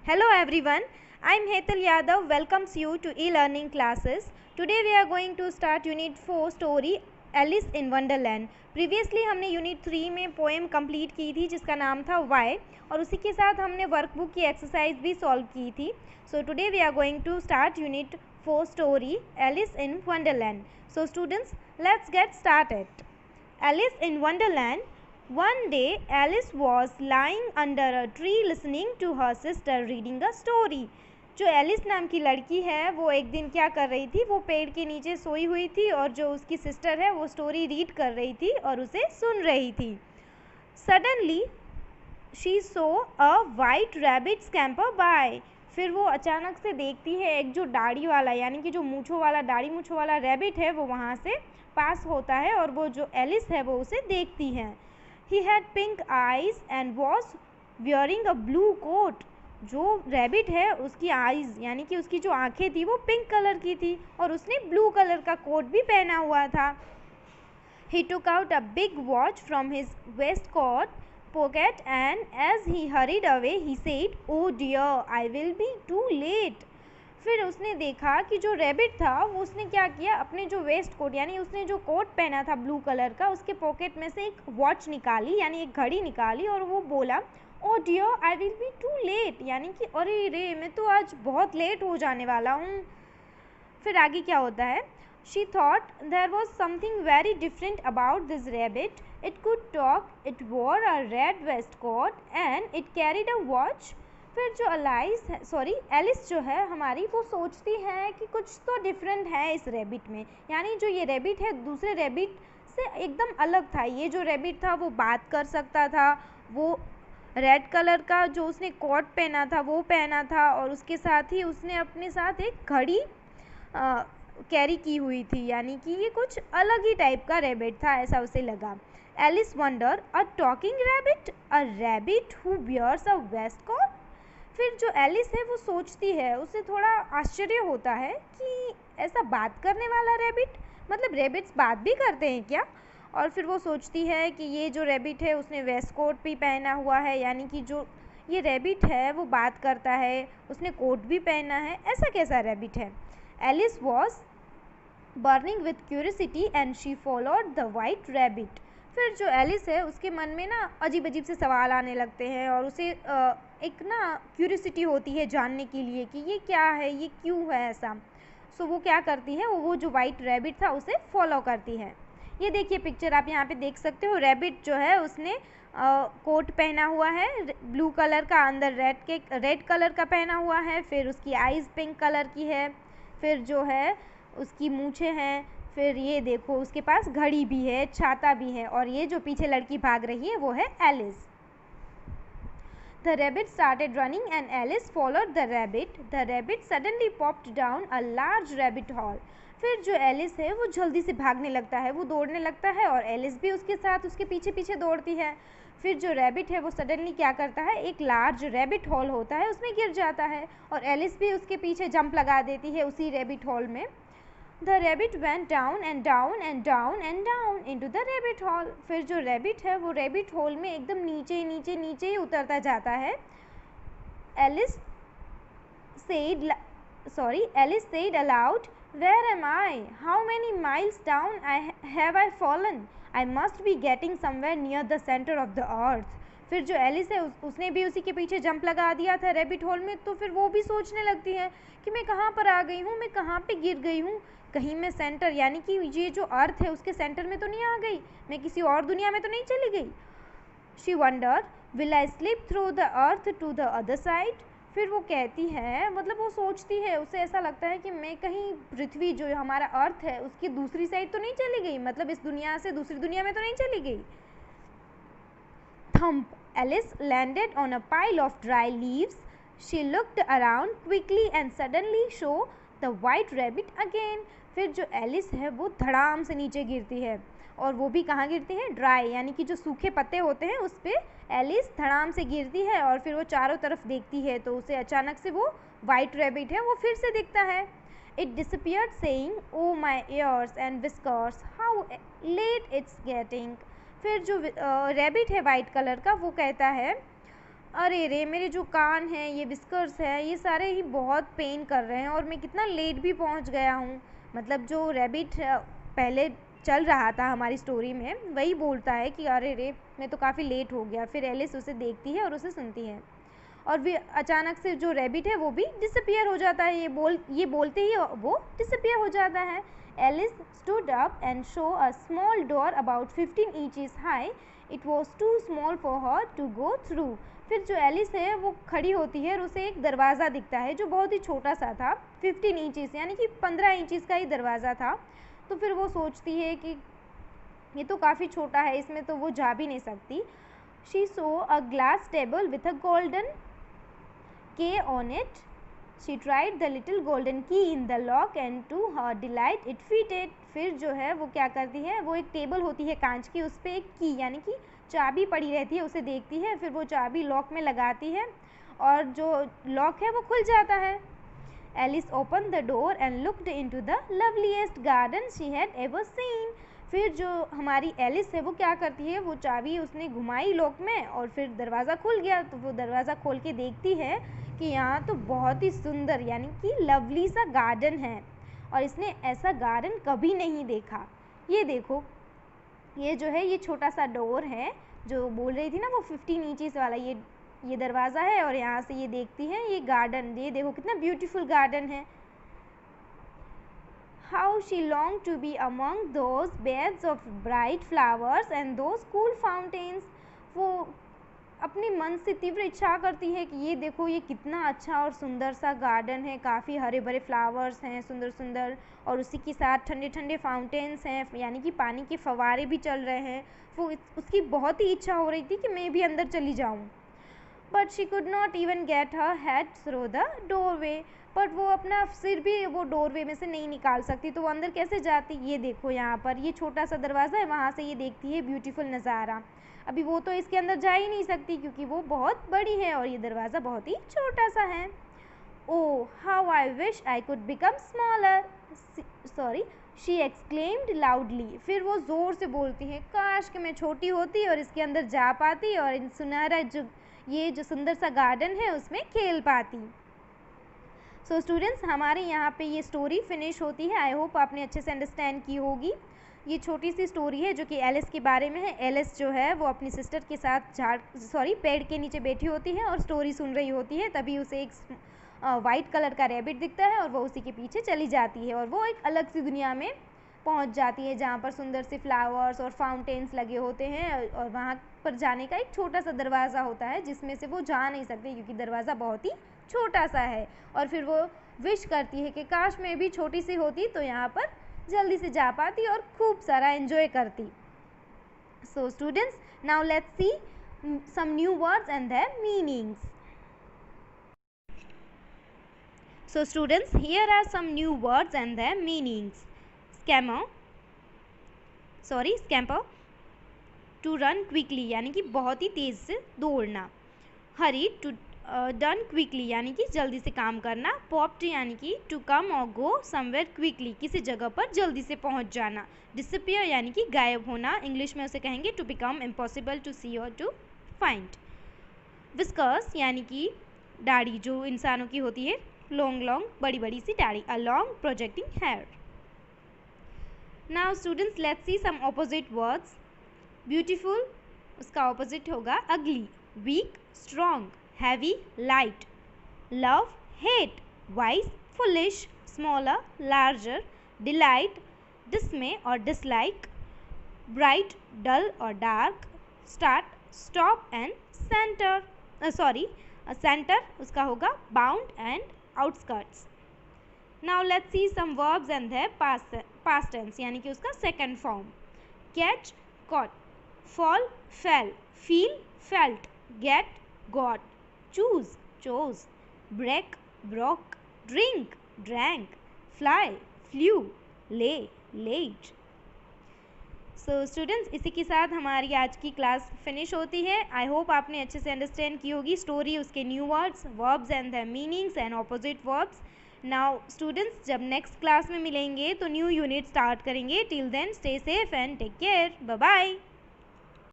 Hello everyone, I am Hetal Yadav welcomes you to e-learning classes. Today we are going to start Unit 4 story Alice in Wonderland. Previously हमने Unit 3 में poem complete की थी जिसका नाम था Why और उसी के साथ हमने वर्कबुक की एक्सरसाइज भी सॉल्व की थी. So today we are going to start Unit 4 story Alice in Wonderland. So students, let's get started. Alice in Wonderland. One day Alice was lying under a tree listening to her sister reading a story. जो Alice नाम की लड़की है वो एक दिन क्या कर रही थी, वो पेड़ के नीचे सोई हुई थी और जो उसकी सिस्टर है वो स्टोरी रीड कर रही थी और उसे सुन रही थी. Suddenly she saw a white rabbit scamper by. फिर वो अचानक से देखती है एक जो दाढ़ी वाला यानी कि जो मूँछों वाला दाढ़ी मूँछों वाला रैबिट है वो वहाँ से पास होता है और वो जो एलिस है वो उसे देखती है. He had pink eyes and was wearing a blue coat. जो रैबिट है उसकी आईज यानी कि उसकी जो आंखें थी वो पिंक कलर की थी और उसने ब्लू कलर का कोट भी पहना हुआ था. He took out a big watch from his waistcoat pocket and as he hurried away he said, "Oh dear, I will be too late." फिर उसने देखा कि जो रैबिट था वो उसने क्या किया, अपने जो वेस्ट कोट यानी उसने जो कोट पहना था ब्लू कलर का उसके पॉकेट में से एक वॉच निकाली यानी एक घड़ी निकाली और वो बोला, "oh dear, I will be too late." यानी कि अरे रे मैं तो आज बहुत लेट हो जाने वाला हूँ. फिर आगे क्या होता है, she thought there was something very different about this rabbit. It could talk, it wore a red waistcoat and it carried a watch. फिर जो एलिस जो है हमारी वो सोचती है कि कुछ तो डिफरेंट है इस रैबिट में, यानी जो ये रैबिट है दूसरे रैबिट से एकदम अलग था. ये जो रैबिट था वो बात कर सकता था, वो रेड कलर का जो उसने कोट पहना था वो पहना था और उसके साथ ही उसने अपने साथ एक घड़ी कैरी की हुई थी, यानी कि ये कुछ अलग ही टाइप का रैबिट था ऐसा उसे लगा. Alice wonder, a talking rabbit, a rabbit who wears a waistcoat. फिर जो एलिस है वो सोचती है, उसे थोड़ा आश्चर्य होता है कि ऐसा बात करने वाला रैबिट, मतलब रैबिट्स बात भी करते हैं क्या. और फिर वो सोचती है कि ये जो रैबिट है उसने वेस्ट कोट भी पहना हुआ है, यानी कि जो ये रैबिट है वो बात करता है, उसने कोट भी पहना है, ऐसा कैसा रैबिट है. Alice was burning with curiosity and she followed the white rabbit. फिर जो एलिस है उसके मन में ना अजीब अजीब से सवाल आने लगते हैं और उसे एक ना क्यूरियोसिटी होती है जानने के लिए कि ये क्या है, ये क्यों है ऐसा. सो वो क्या करती है, वो जो वाइट रैबिट था उसे फॉलो करती है. ये देखिए पिक्चर आप यहाँ पे देख सकते हो, रैबिट जो है उसने कोट पहना हुआ है ब्लू कलर का, अंदर रेड कलर का पहना हुआ है, फिर उसकी आईज पिंक कलर की है, फिर जो है उसकी मूछें हैं, फिर ये देखो उसके पास घड़ी भी है, छाता भी है और ये जो पीछे लड़की भाग रही है वो है Alice. The rabbit started running and Alice followed the rabbit. The rabbit suddenly popped down a large rabbit hole. फिर जो एलिस है वो जल्दी से भागने लगता है, वो दौड़ने लगता है और एलिस भी उसके साथ उसके पीछे पीछे दौड़ती है. फिर जो रैबिट है वो सडनली क्या करता है, एक लार्ज रैबिट हॉल होता है उसमें गिर जाता है और एलिस भी उसके पीछे जंप लगा देती है उसी रैबिट हॉल में. The rabbit went down and down and down and down into the rabbit hole. फिर जो रैबिट है वो रैबिट होल में एकदम नीचे नीचे नीचे ही उतरता जाता है. Alice said aloud, "Where am I? How many miles down have I fallen? I must be getting somewhere near the center of the earth." फिर जो एलिस है उसने भी उसी के पीछे जंप लगा दिया था रैबिट होल में, तो फिर वो भी सोचने लगती है कि मैं कहाँ पर आ गई हूँ, मैं कहाँ पे गिर गई हूँ, कहीं मैं सेंटर यानी कि ये जो अर्थ है उसके सेंटर में तो नहीं आ गई, मैं किसी और दुनिया में तो नहीं चली गई. She wonder, will I slip through the earth to the other side. फिर वो कहती है, मतलब वो सोचती है, उसे ऐसा लगता है कि मैं कहीं पृथ्वी जो हमारा अर्थ है उसकी दूसरी साइड तो नहीं चली गई, मतलब इस दुनिया से दूसरी दुनिया में तो नहीं चली गई. Thump, Alice landed on a pile of dry leaves. She looked around quickly and suddenly saw the white rabbit again. फिर जो एलिस है वो धड़ाम से नीचे गिरती है और वो भी कहाँ गिरती है, ड्राई यानी कि जो सूखे पत्ते होते हैं उस पर एलिस धड़ाम से गिरती है और फिर वो चारों तरफ देखती है तो उसे अचानक से वो वाइट रैबिट है वो फिर से दिखता है. It disappeared saying, "oh my ears and whiskers, how late it's getting." फिर जो रैबिट है वाइट कलर का वो कहता है, अरे रे, मेरे जो कान हैं, ये विस्कर्स हैं, ये सारे ही बहुत पेन कर रहे हैं और मैं कितना लेट भी पहुंच गया हूँ। मतलब जो रैबिट पहले चल रहा था हमारी स्टोरी में, वही बोलता है कि अरे रे, मैं तो काफ़ी लेट हो गया। फिर एलिस उसे देखती है और उसे सुनती है, और भी अचानक से जो रैबिट है वो भी डिसअपियर हो जाता है। ये बोलते ही वो डिसअपियर हो जाता है। Alice stood up and saw a small door about 15 inches high. It was too small for her to go through. फिर जो एलिस है वो खड़ी होती है और उसे एक दरवाज़ा दिखता है जो बहुत ही छोटा सा था, 15 इंचेस यानी कि 15 इंचेस का ही दरवाज़ा था। तो फिर वो सोचती है कि ये तो काफ़ी छोटा है, इसमें तो वो जा भी नहीं सकती। She saw a glass table with a golden key on it. She tried the little golden key in the lock and to her delight it fitted. फिर जो है वो क्या करती है, वो एक टेबल होती है कांच की, उस पर एक की यानी कि चाबी पड़ी रहती है, उसे देखती है। फिर वो चाबी लॉक में लगाती है और जो लॉक है वो खुल जाता है। Alice opened the door and looked into the loveliest garden she had ever seen. फिर जो हमारी एलिस है वो क्या करती है, वो चाबी उसने घुमाई लॉक में और फिर दरवाज़ा खुल गया। तो वो दरवाज़ा खोल के देखती है कि यहाँ तो बहुत ही सुंदर यानी कि लवली सा गार्डन है और इसने ऐसा गार्डन कभी नहीं देखा। ये देखो, ये जो है ये छोटा सा डोर है, जो बोल रही थी ना वो 15 इंचेस वाला, ये दरवाज़ा है और यहाँ से ये देखती है ये गार्डन। ये देखो कितना ब्यूटीफुल गार्डन है। How she longed to be among those beds of bright flowers and those cool fountains. वो अपने मन से तीव्र इच्छा करती है कि ये देखो ये कितना अच्छा और सुंदर सा गार्डन है, काफ़ी हरे भरे फ्लावर्स हैं सुंदर सुंदर, और उसी के साथ ठंडे ठंडे फाउंटेन्स हैं यानी कि पानी के फव्वारे भी चल रहे हैं। वो उसकी बहुत ही इच्छा हो रही थी कि मैं भी अंदर चली जाऊँ। But she could not even get her head through the doorway. But वो अपना सिर भी वो डोरवे में से नहीं निकाल सकती, तो वो अंदर कैसे जाती। ये देखो यहाँ पर ये छोटा सा दरवाज़ा है, वहाँ से ये देखती है ब्यूटीफुल नज़ारा। अभी वो तो इसके अंदर जा ही नहीं सकती क्योंकि वो बहुत बड़ी है और ये दरवाज़ा बहुत ही छोटा सा है। Oh how I wish I could become smaller, sorry she exclaimed loudly. फिर वो ज़ोर से बोलती है, काश कि मैं छोटी होती और इसके अंदर जा पाती और इन सुनहरा ये जो सुंदर सा गार्डन है उसमें खेल पाती। सो स्टूडेंट्स, हमारे यहाँ पे ये स्टोरी फिनिश होती है। आई होप आपने अच्छे से अंडरस्टैंड की होगी। ये छोटी सी स्टोरी है जो कि एलिस के बारे में है। एलिस जो है वो अपनी सिस्टर के साथ पेड़ के नीचे बैठी होती है और स्टोरी सुन रही होती है। तभी उसे एक वाइट कलर का रैबिट दिखता है और वो उसी के पीछे चली जाती है और वो एक अलग सी दुनिया में पहुंच जाती है जहाँ पर सुंदर से फ्लावर्स और फाउंटेन्स लगे होते हैं, और वहाँ पर जाने का एक छोटा सा दरवाज़ा होता है जिसमें से वो जा नहीं सकते क्योंकि दरवाज़ा बहुत ही छोटा सा है। और फिर वो विश करती है कि काश मैं भी छोटी सी होती तो यहाँ पर जल्दी से जा पाती और खूब सारा एंजॉय करती। So students, now let's see some new words and their meanings. So students, here are some new words and their meanings. Scamper, to run quickly यानी कि बहुत ही तेज़ से दौड़ना। हरी, to done quickly यानी कि जल्दी से काम करना। popped यानी कि to come or go somewhere quickly किसी जगह पर जल्दी से पहुंच जाना। disappear यानी कि गायब होना, इंग्लिश में उसे कहेंगे to become impossible to see or to find। whiskers यानी कि दाढ़ी जो इंसानों की होती है, लॉन्ग बड़ी बड़ी सी दाढ़ी, a long projecting hair। Now students, let's see some opposite words। beautiful उसका opposite होगा ugly, weak strong, heavy light, love hate, wise foolish, smaller larger, delight dismay or dislike, bright dull or dark, start stop and center center उसका होगा bound and outskirts। Now let's see some verbs and their past tense यानी कि उसका second form। catch caught, fall fell, feel felt, get got, choose chose, break broke, drink drank, fly flew, lay laid। So students, इसी के साथ हमारी आज की class finish होती है। आई होप आपने अच्छे से अंडरस्टैंड की होगी स्टोरी, उसके new words, verbs and the meanings and opposite verbs. Now students, जब नेक्स्ट क्लास में मिलेंगे तो न्यू यूनिट स्टार्ट करेंगे। Till then stay safe and take care, bye bye.